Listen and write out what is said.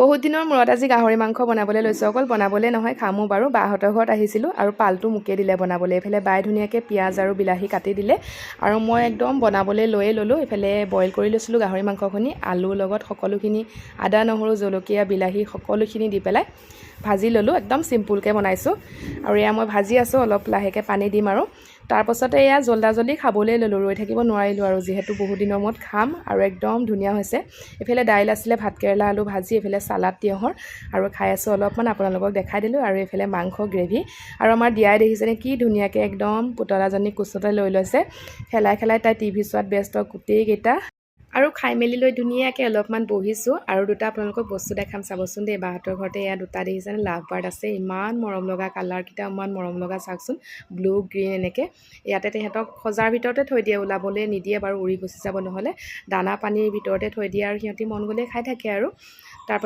বহুত দিনৰ মূৰত আজি গাহৰি মাংস বনাবলৈ লৈছোঁ। অকল বনাবলৈ নহয়, খামো বাৰু। বাহঁতৰ ঘৰত আহিছিলোঁ আৰু পালটো মোকে দিলে বনাবলৈ। এইফালে বাই ধুনীয়াকৈ পিঁয়াজ আৰু বিলাহী কাটি দিলে আৰু মই একদম বনাবলৈ লৈয়ে ল'লোঁ। এইফালে বইল কৰি লৈছিলোঁ গাহৰি মাংসখিনি, আলুৰ লগত সকলোখিনি আদা নহৰু জলকীয়া বিলাহী সকলোখিনি দি পেলাই ভাজি ল'লোঁ। একদম চিম্পুলকৈ বনাইছোঁ আৰু এয়া মই ভাজি আছোঁ, অলপ লাহেকৈ পানী দিম আৰু তাৰপাছতে এয়া জল্দি খাবলৈ ল'লোঁ। ৰৈ থাকিব নোৱাৰিলোঁ আৰু যিহেতু বহুত দিনৰ মূৰত খাম আৰু একদম ধুনীয়া হৈছে। এইফালে দাইল আছিলে, ভাতকেৰেলা আলু ভাজি, এইফালে চালাড তিয়ঁহৰ আৰু খাই আছোঁ অলপমান, আপোনালোকক দেখাই দিলোঁ। আৰু এইফালে মাংস গ্ৰেভি আৰু আমাৰ দিয়াই দেখিছেনে কি ধুনীয়াকৈ একদম পুতলাজনী কোচতে লৈ লৈছে, খেলাই তাই টিভি চোৱাত ব্যস্ত গোটেইকেইটা। আৰু খাই মেলি লৈ ধুনীয়াকৈ অলপমান বহিছোঁ আৰু দুটা আপোনালোকক বস্তু দেখাম চাবচোন দেই। বাহঁতৰ ঘৰতে এয়া দুটা দেখিছেনে লাভ বাৰ্ড আছে, ইমান মৰম লগা, কালাৰকেইটা ইমান মৰম লগা চাওকচোন, ব্লু গ্ৰীণ এনেকৈ। ইয়াতে তেহেঁতক সজাৰ ভিতৰতে থৈ দিয়ে, ওলাবলৈ নিদিয়ে বাৰু, উৰি গুচি যাব নহ'লে। দানা পানীৰ ভিতৰতে থৈ দিয়ে আৰু সিহঁতি মন গ'লে খাই থাকে আৰু